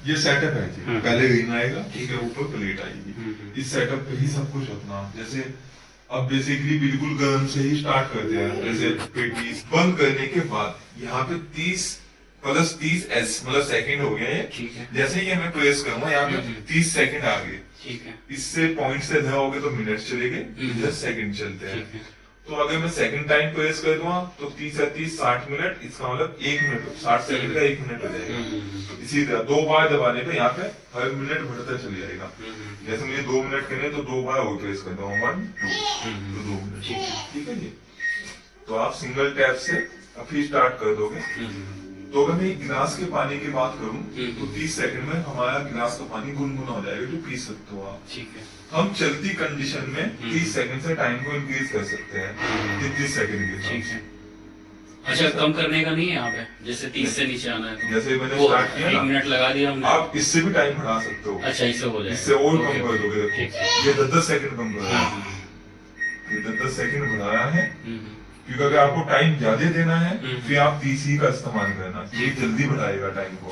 ये सेटअप है जी। पहले ग्रीन आएगा, ठीक है, ऊपर प्लेट आएगी। इस सेटअप पे ही सब कुछ होता है। जैसे अब बेसिकली बिल्कुल गर्म से ही स्टार्ट करते हैं। जैसे पेटीज बंद करने के बाद यहाँ पे 30+30 मतलब सेकंड हो गया ये। जैसे ही मैं प्रेस करूंगा यहाँ पे 30 सेकंड आ गए। ठीक है। इससे पॉइंट से धरोगे तो मिनट चले गए, इधर सेकंड चलते हैं। तो अगर मैं सेकंड टाइम प्रेस कर दूंगा तो 30 या 30 60 मिनट, इसका मतलब 1 मिनट 60 सेकंड का 1 मिनट हो जाएगा। इसी तरह 2 बार दबाने पे यहाँ पे हर मिनट बढ़ता चले जाएगा। जैसे मुझे 2 मिनट करने तो 2 बार और प्रेस कर दूंगा 1 2 तो 2 मिनट, ठीक है जी। तो आप सिंगल टैप से अभी स्टार्ट कर दोगे। तो अगर मैं गिलास के पानी की बात करूं तो 30 सेकंड में हमारा गिलास का पानी गुनगुना हो जाएगा, जो पी सकते हो आप। ठीक है। हम चलती कंडीशन में 30 सेकंड से टाइम को इंक्रीज कर सकते हैं 30 सेकंड के। ठीक है। अच्छा, कम करने का नहीं है यहाँ पे, जैसे 30 से नीचे आना है तो जैसे मैंने स्टार्ट किया 1 मिनट लगा दिया हमने। आप इससे भी टाइम बढ़ा सकते हो। अच्छा, इससे हो जाएगा, इससे और कम कर दोगे। देखो ये 10 सेकंड कम कर रहा है, ये 10 सेकंड बढ़ाया है। क्योंकि अगर आपको टाइम ज्यादा देना है फिर आप 30 का इस्तेमाल करना, ये जल्दी बढ़ाएगा टाइम को।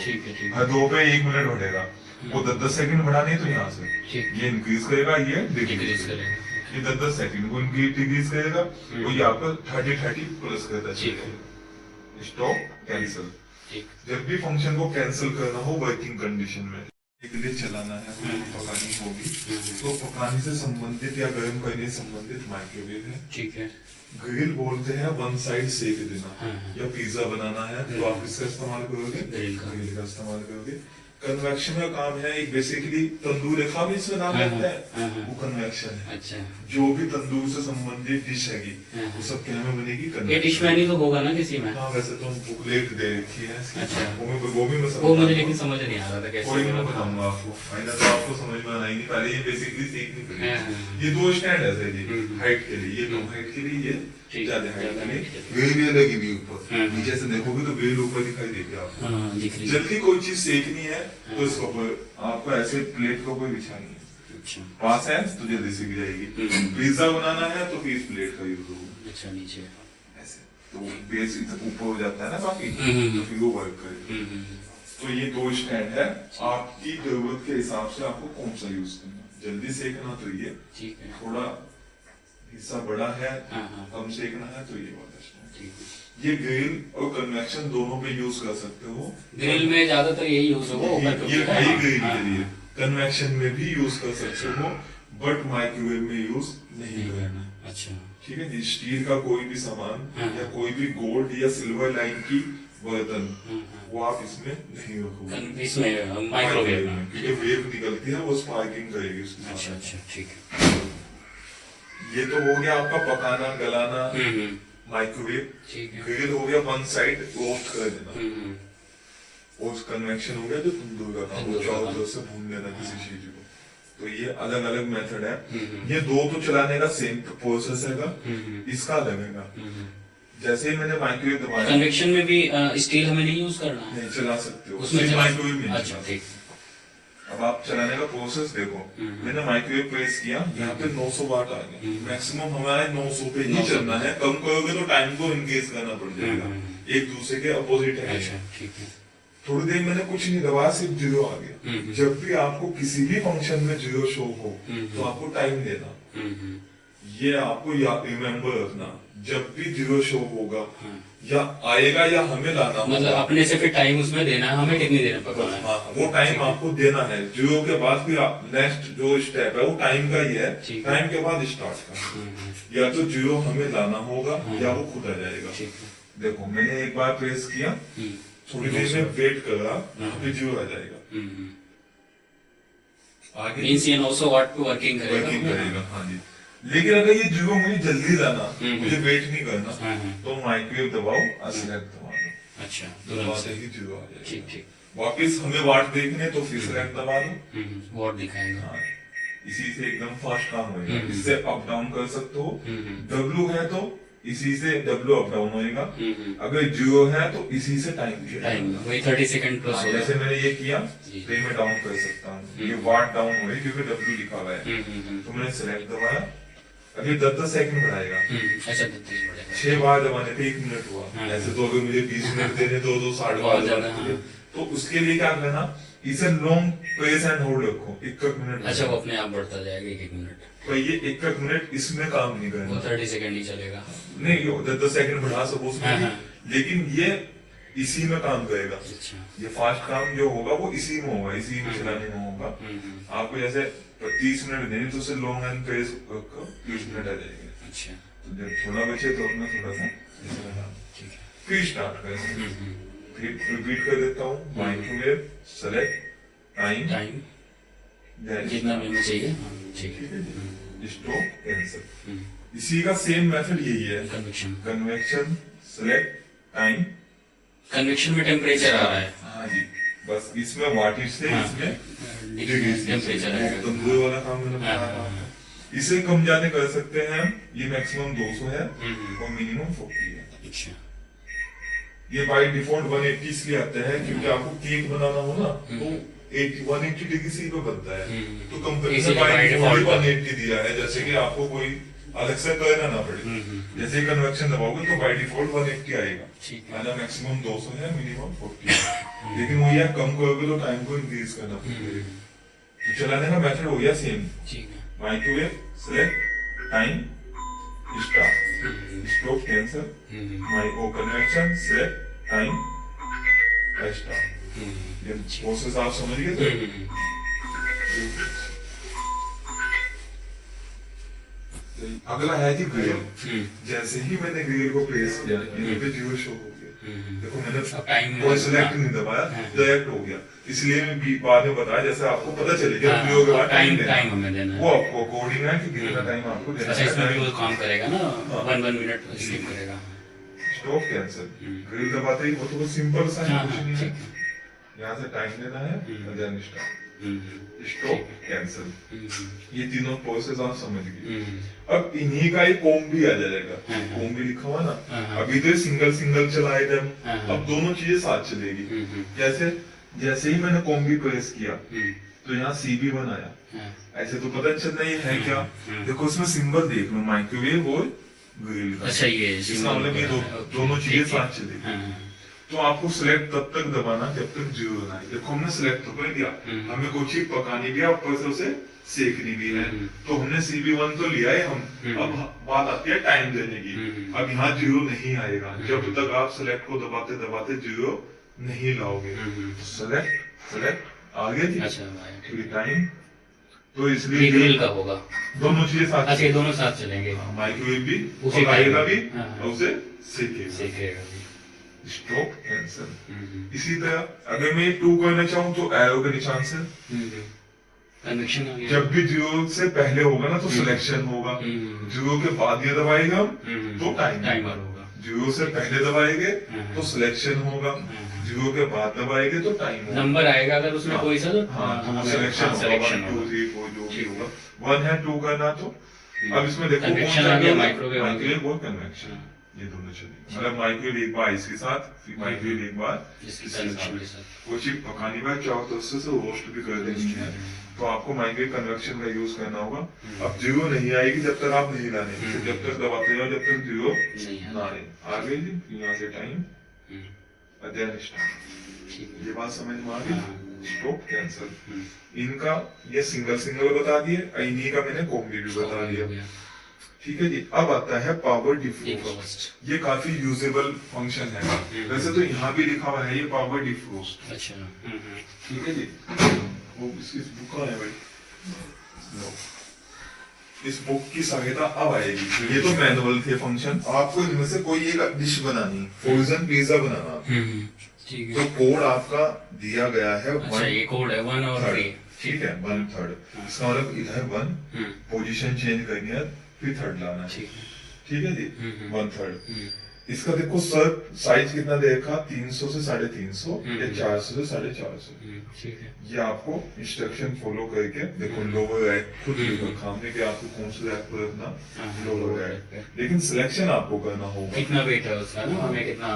हर 2 पे 1 मिनट बढ़ेगा। वो 10 सेकंड बढ़ाने तो यहाँ से ये इंक्रीज करेगा, ये डिक्रीज करेगा। ये 10 सेकंड को डिक्रीज करेगा, वो ये आपका 30 प्लस करता है। Stop cancel. जब भी फंक्शन को कैंसिल करना हो वर्किंग कंडीशन में, के लिए चलाना है, पकानी होगी तो पकाने से संबंधित या गर्म करने से संबंधित माइक्रोवेव है। ठीक है। ग्रिल बोलते हैं वन साइड सेक देना। या पिज्जा बनाना है तो आप इसका इस्तेमाल करोगे, ग्रिल का इस्तेमाल करोगे। कन्वेक्शन का काम है, एक बेसिकली तंदूर रेखा भी इसमें नाम लगता है, वो कन्वेक्शन है। अच्छा। जो भी तंदूर से संबंधित डिश है वो सब क्या में बनेगी, ये डिश में नहीं तो होगा ना किसी में? हाँ, वैसे तो हम प्लेट दे रखी है। अच्छा। वो भी वो मुझे लेकिन समझ नहीं आ रहा था कैसे। मैं बताऊंगा आपको, फाइनल तो आपको समझ में आना ही नहीं। पहले ये बेसिकली सीखनी पड़ेगी। ये 2 स्टैंड है सर जी, हाइट के लिए, ये कम हाइट के लिए, ये ज्यादा हाइट के लिए। वेल ये लगी हुई ऊपर, नीचे से देखोगे तो वेल ऊपर दिखाई देगी आपको। जल्दी कोई चीज सेकनी है तो इसके ऊपर आपको ऐसे प्लेट के ऊपर बिछानी है। पास है तो जल्दी सीख जाएगी। पिज्जा बनाना है तो फिर इस प्लेट का यूज होगा। अच्छा, नीचे ऐसे तो बेस ऊपर हो जाता है ना काफी, तो फिर वो वर्क करेगा। तो ये 2 स्टैंड है, आपकी जरूरत के हिसाब से आपको कौन सा यूज करना। जल्दी सेकना तो ये, थोड़ा हिस्सा बड़ा है कम सेकना है तो ये वाला स्टैंड। ये ग्रिल और कन्वेक्शन दोनों पे यूज कर सकते हो। ग्रिल में ज्यादातर यही यूज होगा, ये भाई ग्रिल के लिए। कन्वेक्शन में भी यूज कर सकते हो, बट माइक्रोवेव में यूज नहीं करना। अच्छा, ठीक है जी। स्टील का कोई भी सामान या कोई भी गोल्ड या सिल्वर लाइन की बर्तन वो आप इसमें नहीं रखोगे, इसमें माइक्रोवेव में, क्योंकि वेव निकलती है वो स्पार्किंग करेगी उसमें। अच्छा अच्छा, ठीक है। ये तो हो गया आपका पकाना गलाना माइक्रोवेव। ग्रिल हो गया वन साइड रोस्ट कर देना, और कन्वेक्शन हो गया जो तंदूर का काम, वो चारों तरफ से भून लेना किसी चीज को। तो ये अलग अलग मेथड है। ये 2 तो चलाने का सेम प्रोसेस है, इसका अलग है। जैसे ही मैंने माइक्रोवेव दबाया, कन्वेक्शन में भी स्टील हमें नहीं यूज करना है, नहीं चला सकते हो उसमें माइक्रोवेव में। अच्छा, ठीक। अब आप चलाने का प्रोसेस देखो। मैंने माइक्रोवेव प्रेस किया, यहाँ पे 900 वाट आ गया। मैक्सिमम हमारे 900 पे ही चलना है। कम करोगे तो टाइम को इंक्रीज करना पड़ जाएगा, एक दूसरे के अपोजिट है। ठीक है। थोड़ी देर मैंने कुछ नहीं दबाया, सिर्फ 0 आ गया। जब भी आपको किसी भी फंक्शन में 0 शो हो तो आपको टाइम देना। ये आपको रिमेम्बर रखना, जब भी 0 शो होगा या आएगा या हमें लाना, मतलब अपने से फिर टाइम उसमें देना है, हमें कितनी देर पकाना है। हाँ, वो टाइम आपको देना है। 0 के बाद फिर नेक्स्ट जो स्टेप है वो टाइम का ही है। टाइम के बाद स्टार्ट का, या तो 0 हमें लाना होगा या वो खुद आ जाएगा। देखो मैंने एक बार प्रेस किया, थोड़ी देर में वेट कर रहा, फिर 0 आ जाएगा। आगे मींस ये 900 वाट पे वर्किंग करेगा। हाँ जी। लेकिन अगर ये 0 मुझे जल्दी लाना, मुझे वेट नहीं करना, तो माइक्रोवेव दबाओ, सिलेक्ट दबा दो। अच्छा, दबाते ही 0 आ जाएगा। ठीक ठीक। वापिस हमें वाट देखने तो फिर सिलेक्ट दबा दो, वाट दिखाएगा। इसी से एकदम फास्ट काम होगा। इससे अप डाउन कर सकते हो। W है तो इसी से W अप डाउन होएगा। अगर 0 है तो इसी से टाइम वही 30 सेकंड प्लस। जैसे मैंने ये किया तो मैं डाउन कर सकता हूँ, ये वाट डाउन हो रही क्योंकि W लिखा हुआ है। तो मैंने सिलेक्ट दबाया, अभी 10 सेकंड बढ़ाएगा। अच्छा, 10 6 बार दबाने पे 1 मिनट हुआ। ऐसे तो अगर मुझे 20 मिनट देने 2 60 बार दबाने, तो उसके लिए क्या करना, इसे लॉन्ग प्रेस एंड होल्ड रखो 1 मिनट। अच्छा, वो अपने आप बढ़ता जाएगा 1 मिनट। तो ये 1 मिनट इसमें काम नहीं वो करेगा, 30 सेकंड ही चलेगा। नहीं यो 10 सेकंड बढ़ा सको उसमें हाँ, भी, हाँ। लेकिन ये इसी में काम करेगा। अच्छा। ये फास्ट काम जो होगा वो इसी में होगा, इसी में चलाने में होगा। आपको जैसे 30 मिनट देनी तो उसे लॉन्ग एंड प्रेस रखो 30 मिनट आ जाएंगे। अच्छा, तो जब थोड़ा बचे तो अपना थोड़ा सा ऐसे बना, ठीक है। फिर स्टार्ट करें। फिर रिपीट कर देता हूँ, माइक्रोवेव सेलेक्ट टाइम टाइम जितना मिनट चाहिए। हाँ, ठीक है। Stop cancel. इसी का सेम मेथड यही है, convection. Convection select time. Convection में टेम्परेचर आ रहा है। हाँ जी, बस इसमें वाटेज से हाँ, इसमें टेम्परेचर आएगा। तंदूर वाला काम मैंने बताया था। इसे कम ज्यादा कर सकते हैं हम, ये मैक्सिमम 200 है और मिनिमम 40 है। अच्छा, ये बाय डिफॉल्ट 180 इसलिए आता है क्योंकि आपको केक बनाना हो ना तो 180 डिग्री से पे बनता है, तो कंपनी ने इसीलिए बाय by डिफॉल्ट default 180 दिया है, जैसे कि आपको कोई अलग से करना ना पड़े। जैसे कन्वेक्शन दबाओगे तो बाय डिफॉल्ट 180 आएगा, ठीक है। है ना, मैक्सिमम 200 है, मिनिमम 40 है। लेकिन वो यार कम करोगे तो टाइम को इंक्रीज करना पड़ेगा। तो चलाने का मेथड हो गया सेम, ठीक है। Microwave select time start stop cancel micro convection select time start. ये प्रोसेस आप समझ गए? अगला है जी ग्रिल। जैसे ही मैंने ग्रिल को प्रेस किया यहाँ पे जीरो शो हो गया। देखो मैंने कोई सिलेक्ट नहीं दबाया, डायरेक्ट हो गया। इसलिए मैं बाद में बताया, जैसे आपको पता चलेगा वीडियो के बाद टाइम हमें देना है। वो आपको अकॉर्डिंग है कि ग्रिल का टाइम आपको देना अच्छा, इसमें भी है। वो काम करेगा ना, 1 मिनट स्किप करेगा। स्टॉप कैंसिल, ग्रिल दबाते ही वो तो सिंपल सा है, कुछ नहीं है। ठीक है। यहाँ से टाइम देना है, देन स्टार्ट स्टॉप कैंसिल। ये तीनों प्रोसेस आप समझ गए। अब इन्हीं का एक कॉम भी आ जाएगा, कॉम भी लिखा हुआ ना। अभी तो सिंगल सिंगल चलाए थे, अब दोनों चीजें साथ चलेगी। जैसे जैसे ही मैंने कॉम भी प्रेस किया तो यहाँ सीबी बनाया, ऐसे तो पता चलना ये है क्या। देखो उसमें सिंबल देख लो, माइक्रोवेव और ग्रिल का। अच्छा, ये इसका मतलब ये दोनों चीजें साथ चलेगी। तो आपको सिलेक्ट तब तक दबाना जब तक जीरो ना आए। देखो हमने सिलेक्ट तो कर दिया, हमें कोई चीज पकानी भी है, ऊपर से उसे सेकनी भी है, तो हमने CB1 तो लिया है हम। अब बात आती है टाइम देने की। अब यहाँ जीरो नहीं आएगा जब तक आप सिलेक्ट को दबाते दबाते जीरो नहीं लाओगे। सेलेक्ट सेलेक्ट आ गया जी। अच्छा, फिर टाइम, तो इसलिए ग्रिल का होगा, दोनों चीजें साथ। अच्छा, ये दोनों साथ चलेंगे। माइक्रोवेव भी उसे पकाएगा भी हाँ। और उसे सेकेगा। सीखेगा भी। Stop cancel. इसी तरह अगर मैं 2 करना चाहूँ तो एरो के निशान से कन्वेक्शन आ गया। जब भी जीरो से पहले होगा ना तो सिलेक्शन होगा, जीरो के बाद ये दबाएगा तो टाइमर होगा। जीरो से पहले दबाएंगे तो सिलेक्शन होगा, जीरो के बाद दबाएंगे तो टाइम होगा। नंबर आएगा अगर उसमें कोई सा, हाँ सिलेक्शन होगा, 1 2 3 4 जो भी होगा। 1 है 2 करना तो अब इसमें देखो कन्वेक्शन आ गया, माइक्रोवेव और कन्वेक्शन, ये दोनों चलेंगे। मतलब माइक्रोवेव एक बार इसके साथ, फिर माइक्रोवेव एक बार इसके साथ। कोई चीज पकानी बार चाहो तो उससे रोस्ट भी कर देनी है, तो आपको माइक्रोवेव कन्वेक्शन का यूज करना होगा। अब जीरो नहीं आएगी जब तक आप नहीं लाने, जब तक दबाते हो जब तक जीरो ना आए। आ गई जी, यहाँ से टाइम अध्ययन स्टार्ट। ये बात समझ में आ गई? Stop cancel. इनका ये सिंगल सिंगल बता दिए, इन्हीं का मैंने कॉम्बी भी बता दिया। ठीक है जी। अब आता है पावर डिफ्रोस्ट। ये काफी यूजेबल फंक्शन है। वैसे तो यहाँ भी लिखा हुआ है ये पावर डिफ्रोस्ट। अच्छा, ठीक है जी। वो इसकी बुक कहाँ है भाई? इस बुक की सहायता अब आएगी। ये तो मैनुअल थे फंक्शन, आपको इनमें से कोई एक डिश बनानी, फ्रोजन पिज्जा बनाना, ठीक है। तो कोड आपका दिया गया है। अच्छा, ये कोड है 1 और 3। ठीक है, 1/3। इसका मतलब इधर 1 पोजीशन चेंज करनी है, फिर 3rd लाना है। ठीक है जी, 1/3। इसका देखो सर साइज कितना दे रखा, 300 से 350 या 400 से 450। ठीक है। ये आपको इंस्ट्रक्शन फॉलो करके देखो लोअर रैक खुद रखा हमने कि आपको कौन सा रैक पर रखना, लोअर रैक। लेकिन सिलेक्शन आपको करना होगा कितना वेट है उसका ना, हमें कितना,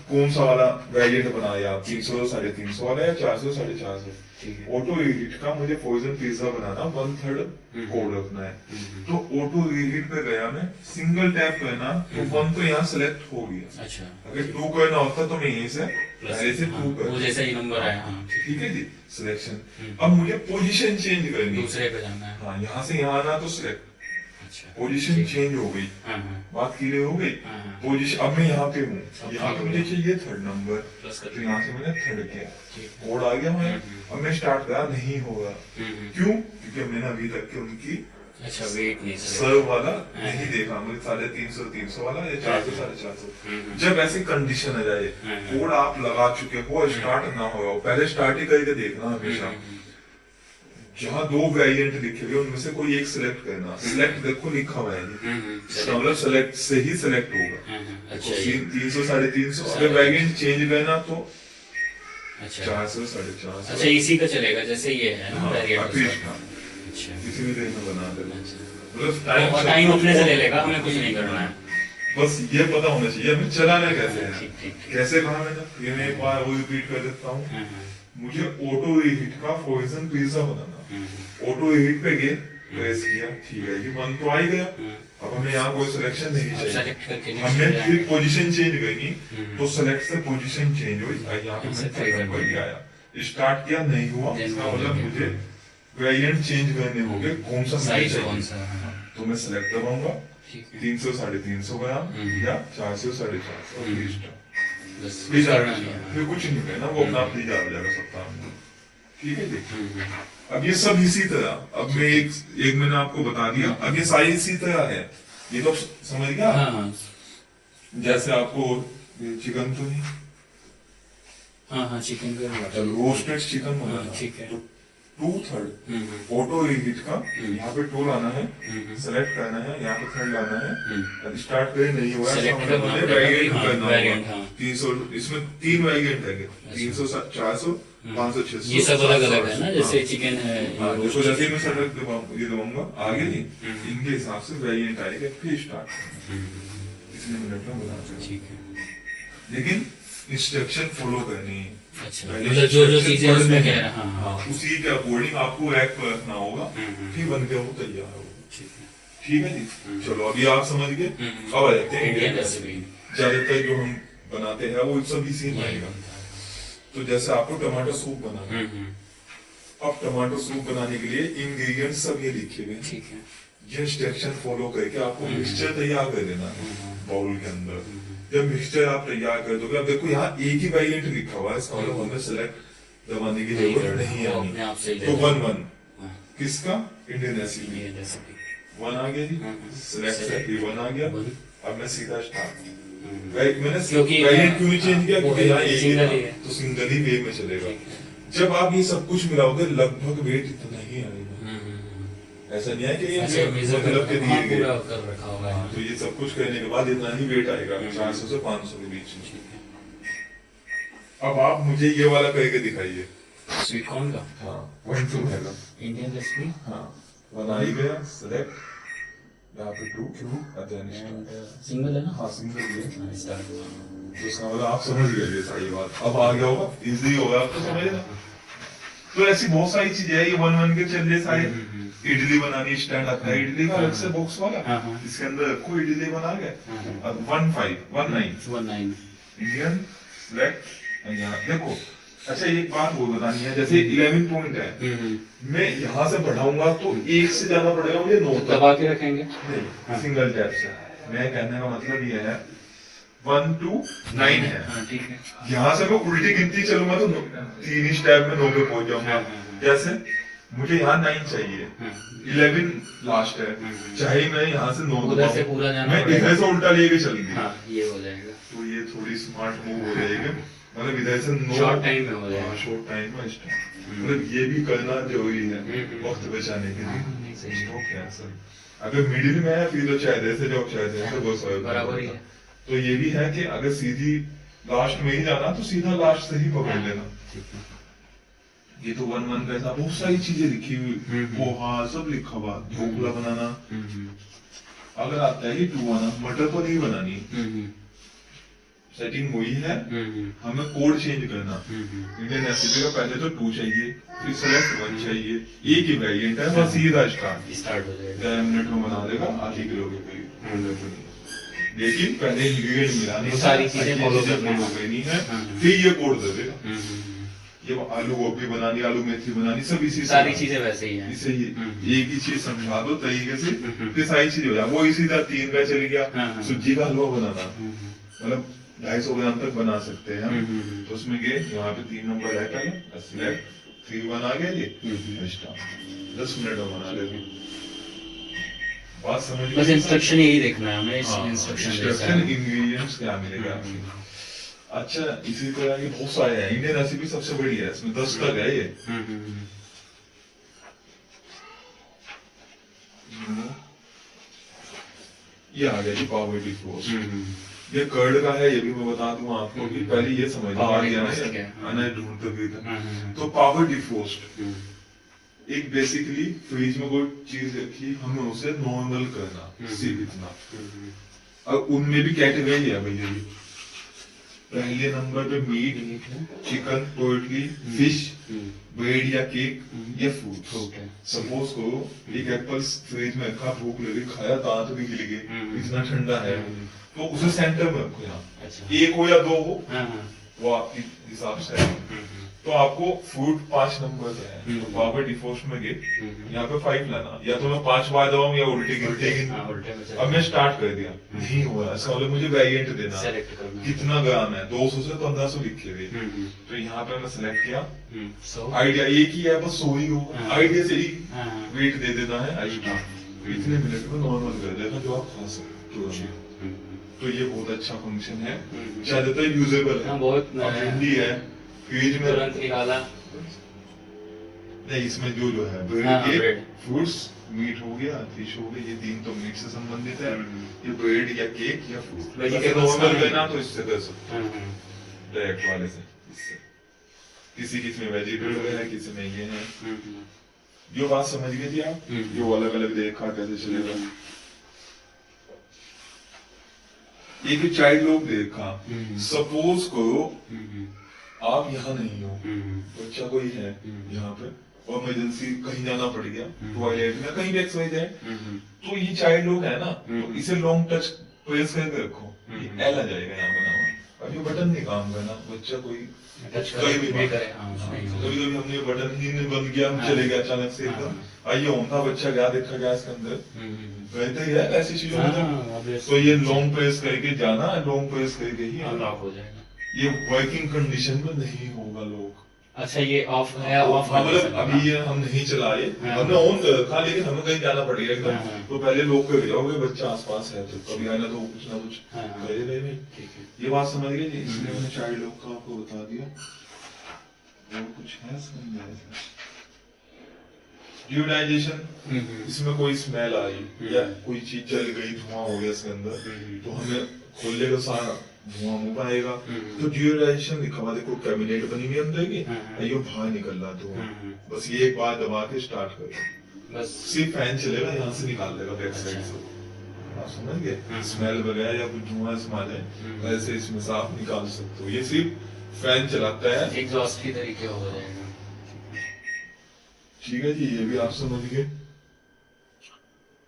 कौन सा वाला वेरिएंट बनाया आप, 300 350 वाला या 400 450। ऑटो रीहीट का मुझे फ्रोजन पिज्जा बनाना, 1/3 कोड रखना है। तो ऑटो रीहीट पे गया मैं, सिंगल टैप करना तो 1 तो यहाँ सेलेक्ट हो गया। अच्छा, अगर 2 करना होता तो मैं यहीं से पहले से 2 वो जैसा ही नंबर है। हाँ ठीक है जी। सिलेक्शन, अब मुझे पोजीशन चेंज करनी है, दूसरे पे जाना है। हाँ यहाँ से यहाँ आना तो सिलेक्ट, अच्छा पोजीशन चेंज हो गई, हाँ हाँ बात क्लियर हो गई। हाँ हाँ पोजीशन, अब मैं यहाँ पे हूँ, यहाँ पे मुझे चाहिए 3rd नंबर, प्लस कर तो यहाँ से मैंने 3rd किया, ठीक है। कोड आ गया मैं, अब मैं स्टार्ट करा, नहीं होगा, क्यों? क्योंकि मैंने अभी तक के उनकी अच्छा वेट नहीं सर। सर्व वाला नहीं देखा, मुझे 350 300 वाला या 400 450। जब ऐसी कंडीशन आ जाए, कोड आप लगा चुके हो, स्टार्ट ना हो, पहले स्टार्ट ही करके देखना हमेशा। जहाँ 2 वेरिएंट लिखे हुए उनमें से कोई एक सिलेक्ट करना, सिलेक्ट देखो लिखा हुआ है, मतलब सिलेक्ट से ही सिलेक्ट होगा। अच्छा 300 350, अगर वेरिएंट चेंज करना तो अच्छा 400 450। अच्छा इसी का चलेगा जैसे ये है ना वेरिएंट। अच्छा किसी भी तरह बना देना, मतलब टाइम अपने से ले लेगा, हमें कुछ नहीं करना है, बस ये पता होना चाहिए हमें चलाना कैसे है। ठीक ठीक ठीक। कैसे कहा मैंने, ये मैं एक बार वो रिपीट कर देता हूँ। मुझे ऑटो रीहीट का फ्रोजन पिज्जा बनाना, ऑटो रीहीट पे गए, प्रेस किया, ठीक है ये बन तो आ ही गया। अब हमें यहाँ कोई सिलेक्शन नहीं चाहिए, हमने फिर पोजीशन चेंज करनी, तो सेलेक्ट से पोजीशन चेंज हुई, यहाँ पे मैं 3rd आया, स्टार्ट किया, नहीं हुआ, इसका मतलब मुझे वेरिएंट चेंज करने होंगे, कौन सा साइज चाहिए, कौन सा, तो मैं सिलेक्ट दबाऊंगा, ठीक है 300 350 ग्राम या 400 450 बस फिर करना नहीं है। फिर कुछ नहीं करना, वो अपना आप ही जा जाएगा सप्ताह में, ठीक है जी। अब ये सब इसी तरह, अब मैं एक मैंने आपको बता दिया, अब ये सारी इसी तरह है, ये तो समझ गया। हाँ जैसे आपको चिकन तो नहीं, हाँ हाँ चिकन का रोस्टेड चिकन बनाना, ठीक है। तो 2/3 ऑटो रीहीट का, यहाँ पे 2 लाना है, सेलेक्ट करना है, यहाँ पे 3rd लाना है, स्टार्ट करें, नहीं हुआ, वेरिएंट करना, 300, इसमें 3 वेरिएंट है, 300 400 500 600, ये सब अलग अलग है ना, जैसे चिकन है। देखो जैसे मैं सेलेक्ट ये दबाऊंगा आगे नहीं, इनके हिसाब से वेरिएंट आएगा, फिर स्टार्ट, इसलिए मिनट में बना सकते, ठीक है। लेकिन इंस्ट्रक्शन फॉलो करनी है। अच्छा मतलब जो चीजें उसमें कह रहा है, हाँ उसी के अकॉर्डिंग आपको रैक पर रखना होगा, फिर बन के वो तैयार होगा, ठीक है जी। चलो अभी आप समझ गए, अब आ जाते हैं इंडियन रेसिपी। ज्यादातर जो हम बनाते हैं वो सब इसी में आएगा। तो जैसे आपको टमाटर सूप बनाना है, अब टमाटर सूप बनाने के लिए इंग्रेडिएंट सब ये लिखे हुए हैं, ठीक है, ये इंस्ट्रक्शन फॉलो करके आपको मिक्सचर तैयार कर देना है बाउल के अंदर। जब मिक्सचर आप तैयार कर दोगे, अब देखो यहाँ एक ही वेरिएंट लिखा हुआ है, इसका मतलब हमें सेलेक्ट दबाने की जरूरत नहीं है, तो 1 किसका, इंडियन रेसिपी 1 आ गया जी, सिलेक्ट से 1 आ गया। अब मैं सीधा स्टार्ट, मैंने वेरिएंट क्यों नहीं चेंज किया, क्योंकि यहाँ एक ही था, तो सिंगल ही वे में चलेगा। जब आप ये सब कुछ मिलाओगे लगभग वेट इतना ही आएगा, ऐसा नहीं है कि ये मतलब के दिए गए, तो ये सब कुछ करने के बाद इतना ही वेट आएगा, 400 से 500 के बीच में। अब आप मुझे ये वाला करके दिखाइए, स्वीट कॉर्न का, हाँ 1 2 है इंडियन रेसिपी, हाँ बना ही गया, सेलेक्ट, यहाँ पे 2 सिंगल है ना, हाँ सिंगल है, स्टार्ट, तो इसका मतलब आप समझ गए ये सारी बात, अब आ गया होगा, इजी होगा आपको समझना। तो ऐसी बहुत सारी चीजें है, ये 1 के चल रहे सारे। इडली बनानी, स्टैंड आता है इडली का अलग से बॉक्स वाला, इसके अंदर रखो इडली बना के, 19 इंडियन सेलेक्ट, यहाँ देखो। अच्छा एक बात वो बतानी है, जैसे 11 पॉइंट है, मैं यहाँ से बढ़ाऊंगा तो 1 से ज्यादा बढ़ेगा, मुझे 9 दबा के रखेंगे, नहीं सिंगल टैप से। मैं कहने का मतलब ये है 1 to 9 है, ठीक है। यहाँ से मैं उल्टी गिनती चलूंगा तो 3 स्टेप में 9 पे पहुंच जाऊंगा। जैसे मुझे यहाँ 9 चाहिए, 11 लास्ट है, चाहे मैं यहाँ से 9 उधर से पूरा जाना, मैं इधर से उल्टा लेके चल दी, ये हो जाएगा, तो ये थोड़ी स्मार्ट मूव हो जाएगी, मतलब इधर से 9 शॉर्ट टाइम में हो जाएगा, शॉर्ट टाइम में स्टॉप, मतलब ये भी करना जरूरी है वक्त बचाने के लिए। स्टॉप कैंसल, अगर मिडिल में है फिर तो चाहे जैसे जाओ चाहे जैसे बस बराबर ही है। तो ये भी है कि अगर सीधी लास्ट में ही जाना तो सीधा लास्ट से ही पकड़ लेना। ये तो 1 का ऐसा बहुत सारी चीजें लिखी हुई, पोहा सब लिखा हुआ, ढोकला बनाना अगर आता है, 2 आना, मटर पनीर बनानी, सेटिंग वही है, हमें कोड चेंज करना। इंडियन रेसिपी का पहले तो 2 चाहिए, फिर सेलेक्ट 1 चाहिए, एक ही वेरिएंट है, बस सीधा स्टार्ट हो जाएगा, 10 मिनट में बना देगा, आधी किलो के करीब। लेकिन पहले इंग्रेडिएंट मिलाने वो सारी चीजें follow करनी है, फिर ये कोड दे देगा। ये आलू गोभी बनानी, आलू मेथी बनानी, सब इसी सारी चीजें वैसे ही हैं। इसे एक ही चीज समझा दो तरीके से, फिर सारी चीज हो जाए। वो इसी तरह 3 का चल गया, सूजी का हलवा बनाना, मतलब 250 ग्राम तक बना सकते हैं हम। तो उसमें गए, यहाँ पे 3 नंबर रहता है, सिलेक्ट 3 बना गया ये, 10 मिनट में बना लेते। बात समझ, बस इंस्ट्रक्शन यही देखना है हमें, इंस्ट्रक्शन इंग्रेडिएंट्स क्या मिलेगा। अच्छा, इसी तरह ये बहुत सारे हैं। इंडियन रेसिपी सबसे बड़ी है, इसमें 10 तक है ये। ये आ गया जी पाव डिफरोस्ट। ये कर्ड का है, ये भी मैं बता दूं आपको कि पहले ये समझ आना ढूंढते हुए। तो पावर डिफरोस्ट एक बेसिकली फ्रिज में कोई चीज रखी, हमें उसे नॉर्मल करना, सिर्फ इतना। अब उनमें भी कैटेगरी है भैया जी। पहले नंबर पे meat, chicken, poultry, fish, bread या केक या फ्रूट। सपोज करो एक एप्पल फ्रिज में रखा, भूख लगी, खाया, दांत भी हिल गए, इतना ठंडा है, तो उसे सेंटर में रखो। यहाँ 1 हो या 2 हो, वो आपके हिसाब से है। तो आपको फ्रूट 5 नंबर पे है, तो पावर डिफॉल्ट में गए, यहाँ पे 5 लाना, या तो मैं 5 बार दबाऊं या उल्टे गिनते। अब मैं स्टार्ट कर दिया, नहीं हो रहा, इसका मतलब मुझे वेरिएंट देना, कितना ग्राम है, 200 से 1500 लिखे हुए। तो यहाँ पे मैं सिलेक्ट किया, आइडिया एक ही है, बस 100 ही हो, आइडिया से ही वेट दे देना है। इतने मिनट में नॉर्मल कर देना जो आप खा सकते हो। तो ये बहुत अच्छा फंक्शन है, ज्यादातर यूजेबल है, बहुत हिंदी है। फ्रिज में तुरंत निकाला, नहीं इसमें जो है ब्रेड, फ्रूट्स, मीट हो गया, फिश हो गया, ये 3 तो मीट से संबंधित है। ये ब्रेड या केक या फ्रूट, नॉर्मल करना तो इससे कर सकते हैं, डायरेक्ट वाले से। इससे किसी में वेजिटेबल है, किसी में ये है। जो बात समझ गए थी आप, जो अलग अलग देखा कैसे चलेगा। एक चाइल्ड लोग देखा, सपोज करो आप यहाँ नहीं हो, बच्चा कोई है यहाँ पे, और इमरजेंसी कहीं जाना पड़ गया, टॉयलेट में कहीं भी एक्सरसाइज है, तो ये चाइल्ड लोग है ना, तो इसे लॉन्ग टच प्रेस करके रखो, ये एल आ जाएगा यहाँ बना हुआ। अब ये बटन नहीं काम करना, बच्चा कोई कहीं भी करे, कभी कभी हमने बटन ही नहीं बंद किया, हम चले गए अचानक से एकदम, आइए होम था, बच्चा गया, देखा गया इसके अंदर, कहते ही है ऐसी चीजों में। तो ये लॉन्ग प्रेस करके जाना, लॉन्ग प्रेस करके ही अनलॉक हो जाएगा। ये वर्किंग कंडीशन में नहीं होगा लोग। अच्छा, ये ऑफ है, ऑफ मतलब अभी ये हम नहीं चलाए, हमने ऑन कर रखा, लेकिन हमें कहीं जाना पड़ेगा एकदम, तो पहले लोग कर जाओगे, बच्चा आसपास है तो कभी आना तो कुछ ना कुछ करे रहे। ये बात समझ गए जी, इसलिए मैंने चाइल्ड लोग का आपको बता दिया। और कुछ है समझ, डियोडाइजेशन, इसमें कोई स्मेल आई या कोई चीज जल गई, धुआं हो गया इसके अंदर, तो हमें खोलने का सारा धुआं मुंह पाएगा। तो डियोडाइजेशन लिखा हुआ देखो, कैबिनेट बनी हुई अंदर की, ये बाहर निकल रहा धुआं, बस ये एक बार दबा के स्टार्ट करो, बस सिर्फ फैन चलेगा, यहाँ से निकाल देगा बैक साइड से। आप समझ गए, स्मेल वगैरह या कुछ धुआं इसमें आ जाए, वैसे इसमें से आप निकाल सकते हो। ये सिर्फ फैन चलाता है, एग्जॉस्ट की तरीके हो जाएगा। ठीक है जी, ये भी आप समझ गए।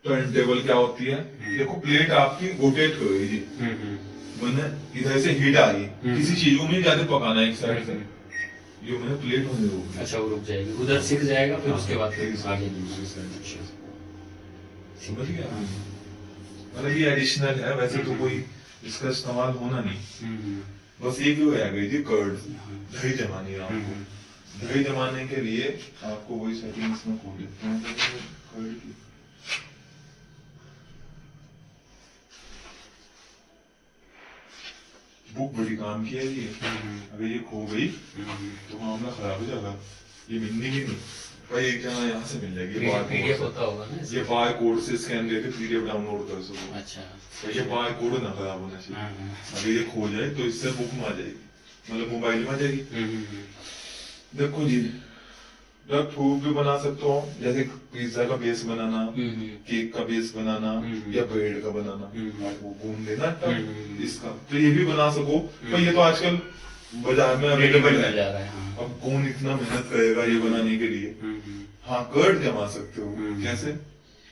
टर्न टेबल क्या होती है, देखो प्लेट आपकी रोटेट करेगी जी, मैंने इधर से हीट आ गई, किसी चीज को मुझे ज्यादा पकाना है एक साइड से, ये मैंने प्लेट में रोक, अच्छा वो रुक जाएगी, उधर सिक जाएगा, फिर उसके बाद आगे दूसरी साइड। समझ गया, मतलब ये एडिशनल है, वैसे तो कोई इसका इस्तेमाल होना नहीं। बस ये क्यों आ गई थी, कर्ड, दही जमानी है आपको, दही जमाने के लिए आपको वही सेटिंग्स में खोल देते हैं कर्ड की। बुक बड़ी काम की है ये, अगर ये खो गई तो मामला खराब हो जाएगा। ये मिलनी ही नहीं, भाई एक जगह यहाँ से मिल जाएगी, पीडीएफ होता होगा ना, ये बार कोड से स्कैन करके पीडीएफ डाउनलोड कर सको। अच्छा, तो ये बार कोड ना खराब होना चाहिए। अगर ये खो जाए तो इससे बुक में आ जाएगी, मतलब मोबाइल में आ जाएगी। देखो जी, ड्रग फ्रूट भी बना सकते हो, जैसे पिज्जा का बेस बनाना, केक का बेस बनाना, या ब्रेड का बनाना, वो घूम देना इसका, तो ये भी बना सको। पर ये तो आजकल बाजार में अवेलेबल है, अब कौन इतना मेहनत करेगा ये बनाने के लिए। हाँ, कर्ड जमा सकते हो, कैसे,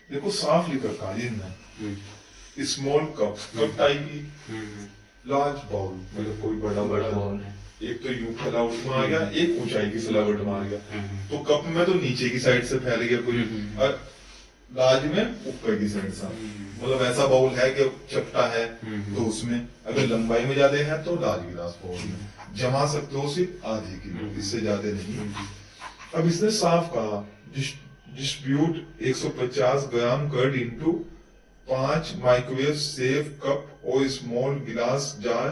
देखो साफ लिखा काजिन है, स्मॉल कप टाइप की, लार्ज बाउल मतलब कोई बड़ा बड़ा बर्तन। बाउल है। एक तो यूं फैलावट में आ गया, एक ऊंचाई की फैलावट में आ गया। तो कप में तो नीचे की साइड से फैल गया कोई, और लार्ज में ऊपर की साइड से। मतलब ऐसा बाउल है कि चपटा है तो उसमें अगर लंबाई में ज्यादा है तो लार्ज गिलास बाउल में जमा सकते हो सिर्फ आधी किलो, इससे ज्यादा नहीं। अब इसने साफ कहा distribute 150 gram curd into 5 microwave safe cup और स्मॉल गिलास jar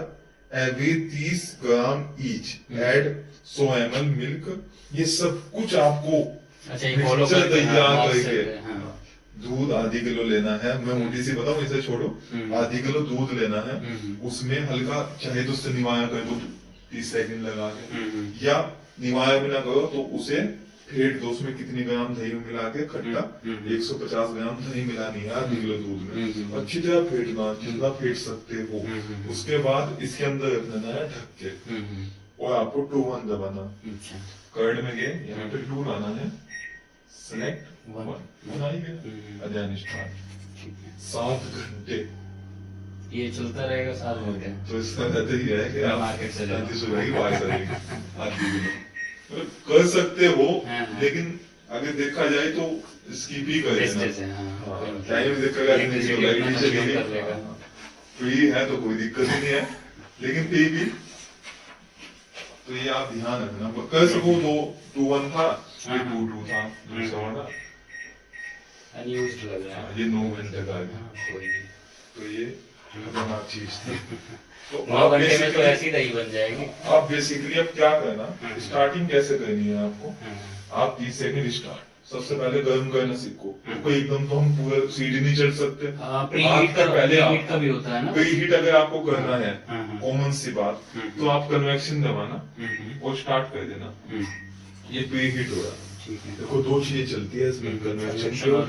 every 30 gram each, add 100 ml milk. ये सब कुछ आपको अच्छा, ये फॉलो मिक्सचर करके तैयार हाँ, करके, हाँ। दूध आधी किलो लेना है, मैं मोटी सी बताऊं इसे छोड़ो, आधी किलो दूध लेना है, उसमें हल्का चाहे तो उससे निवाया कर दो 30 सेकंड लगा के, या निवाया भी ना करो तो उसे फेंट दो। उसमें कितनी ग्राम दही मिला के खट्टा 150 ग्राम दही मिलानी है आधी किलो दूध में, अच्छी तरह फेंटना जितना फेंट सकते हो। उसके बाद इसके अंदर रख देना है ढक के, और आपको 2-1 दबाना। कर्ड में गए यहाँ पे 2 लाना है, सेलेक्ट 1 बनाई गया, अध्ययन स्टार्ट। 7 घंटे ये चलता रहेगा 7 घंटे। तो इसका कहते ही है कि आप मार्केट से लेना। 37 रुपए की बात करेंगे आधी किलो। मतलब कर सकते हो, लेकिन अगर देखा जाए तो स्किप ही कर देना। टाइम देखा जाए फ्री है तो कोई दिक्कत ही नहीं है, लेकिन फिर भी तो ये आप ध्यान रखना। कर सको तो 2-1 था, 2-2 था, दूसरा वाला अनयूज्ड लग रहा है। ये 9 घंटे का है। कोई नहीं। तो ये खतरनाक चीज थी। तो 9 घंटे में तो ऐसी दही बन जाएगी। आप बेसिकली अब क्या करना, स्टार्टिंग कैसे करनी है आपको, आप 30 सेकंड स्टार्ट। सबसे पहले गर्म करना सीखो, क्योंकि एकदम तो हम पूरा सीढ़ी नहीं चढ़ सकते। प्रीहीट का पहले का भी होता है ना। प्रीहीट अगर आपको करना है, कॉमन सी बात, तो आप कन्वेक्शन दबाना और स्टार्ट कर देना। ये प्रीहीट हो रहा। देखो 2 चीजें चलती है इसमें, कन्वेक्शन और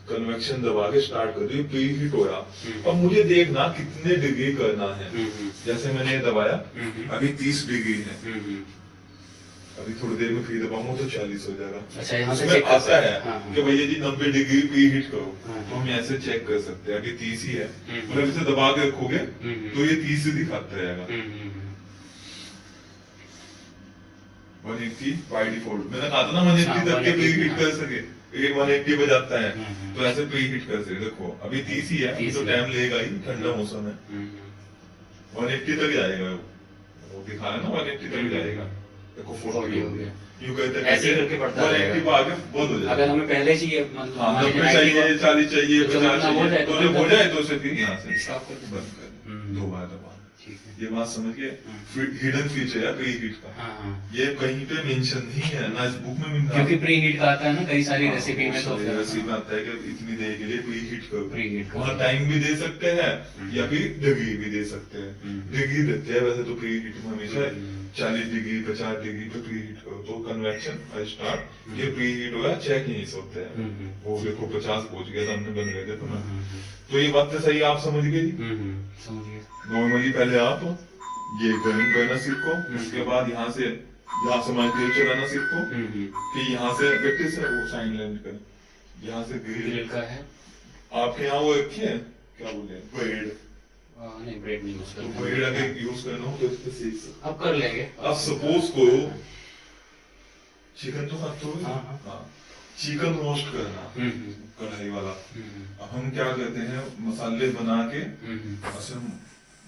कन्वेक्शन दबा के स्टार्ट कर दी, प्री हीट हो रहा। अब मुझे देखना कितने डिग्री करना है। जैसे मैंने ये दबाया, अभी 30 डिग्री है, अभी थोड़ी देर में फिर दबाऊंगा तो 40 हो जाएगा। अच्छा, यहाँ से चेक आता है कि भैया जी 90 डिग्री प्री हीट करो, तो हम ऐसे चेक कर सकते हैं। अभी 30 ही है, मतलब इसे दबा के रखोगे तो ये 30 ही दिखाता रहेगा। 180 बाय डिफॉल्ट, मैंने कहा था ना 180 तक के प्री हीट कर सके, 180 पे जाता है तो ऐसे प्री हीट कर सके। देखो अभी 30 ही है, तो टाइम लेगा ही, ठंडा मौसम है, 180 तक जाएगा। वो दिखा रहा है ना 180 तक जाएगा। देखो 40 हो गया, यूं कहते ऐसे करके बढ़ता रहेगा। 180 पे आगे बंद हो जाएगा। अगर हमें पहले चाहिए, मतलब 90 चाहिए, 40 चाहिए, 50 चाहिए, तो जब हो जाए तो उसे फिर यहाँ से स्टॉप कर बंद कर, 2 बार दबा। ये बात समझ गए, हिडन फीचर है प्री हीट का। ये कहीं पे मेंशन नहीं है ना, इस बुक में भी ना, क्योंकि प्री हीट का आता है ना कई सारी रेसिपी में। तो रेसिपी में आता है कि इतनी देर के लिए प्री हीट करो। प्री हीट वहाँ टाइम भी दे सकते हैं या फिर डिग्री भी दे सकते हैं। डिग्री देते हैं वैसे तो प्री हीट में हमेशा 40 डिग्री 50 डिग्री पे प्री हीट करो। तो कन्वेक्शन स्टार्ट, ये प्री हीट हो गया, चेक यहीं से होते हैं। वो देखो 50 पहुंच गया, सामने बन गए थे पुनः। तो ये बात तो सही आप समझ गए। नॉर्मली पहले आप ये गर्म करना सीखो, उसके बाद यहाँ से माइक्रोवेव चलाना सीखो, फिर यहाँ से प्रैक्टिस है वो साइन लैंड कर, यहाँ से ग्रिल का है। आपके यहाँ वो रखी है क्या बोले, ब्रेड? नहीं, ब्रेड नहीं यूज करते। ब्रेड अगर यूज करना हो तो इस पे सीख सकते। अब कर लेंगे। अब सपोज करो चिकन तो खाते हो, हाँ, चिकन रोस्ट करना कढ़ाई वाला। अब हम क्या करते हैं, मसाले बना के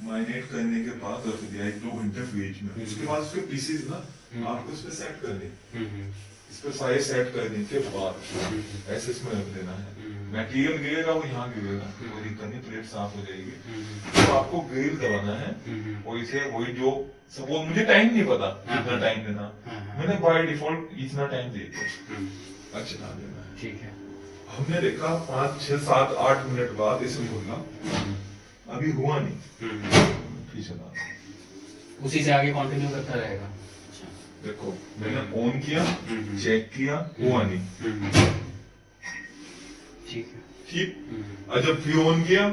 मैरिनेट करने के बाद रख दिया 1-2 घंटे फ्रिज में। उसके बाद उसके पीसेस ना आपको इसमें सेट करने, इस पे सारे सेट करने के बाद ऐसे इसमें रख देना है। मटेरियल गिरेगा वो यहाँ गिरेगा, कोई दिक्कत नहीं, प्लेट साफ हो जाएगी। तो आपको ग्रिल दबाना है, और इसे वही जो सपोज मुझे टाइम नहीं पता कितना टाइम देना, मैंने बाय डिफॉल्ट इतना टाइम दे दिया, अच्छा देना है। ठीक है। हमने देखा 5, 6, 7, 8 मिनट बाद इसे खोलना, अभी हुआ नहीं, फिर चला, उसी से आगे कंटिन्यू करता रहेगा। देखो मैंने ऑन किया, चेक किया, हुआ नहीं, ठीक है, ठीक। और जब फिर ऑन किया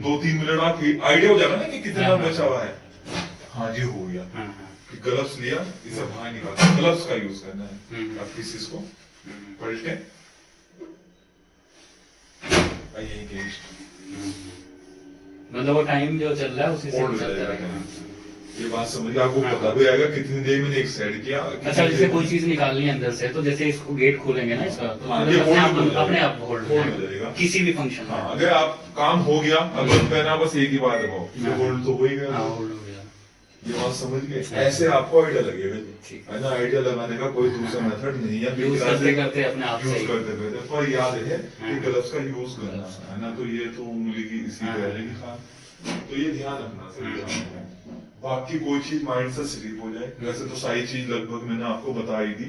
2-3 मिनट बाद फिर आइडिया हो जाएगा ना कि कितना बचा हुआ है, हाँ जी हो गया। फिर ग्लव्स लिया, इसे बाहर निकाला, ग्लव्स का यूज करना है। अब फिर इसको पलटे, यही मतलब वो टाइम जो चल रहा है उसी से होल्ड चलता रहेगा रहेगा। ये बात समझिए, आपको पता भी आएगा कितनी देर में एक साइड किया। अच्छा, जैसे कोई चीज निकालनी है अंदर से, तो जैसे इसको गेट खोलेंगे ना इसका, तो हाँ, तुरंत ये hold हो अपने जाएगा। आप होल्ड hold हो जाएगा। किसी भी फंक्शन में। हाँ, अगर आप काम हो गया, अब बंद करना, बस एक ही बात दबाओ, ये होल्ड तो हो ही गया। हाँ, होल्ड हो गया। ये बात समझ गए? ऐसे आपको आइडिया लगेगा जी, है ना? आइडिया लगाने का कोई दूसरा मेथड नहीं है। यूज करते करते अपने आप से यूज ही। करते करते पर याद है कि हाँ। ग्लव्स का यूज करना है ना, तो ये तो उंगली की इसी हाँ। पे रहेगी खास, तो ये ध्यान रखना चाहिए। बाकी कोई चीज माइंड से स्लिप हो जाए, वैसे तो सारी चीज लगभग मैंने आपको बता ही दी।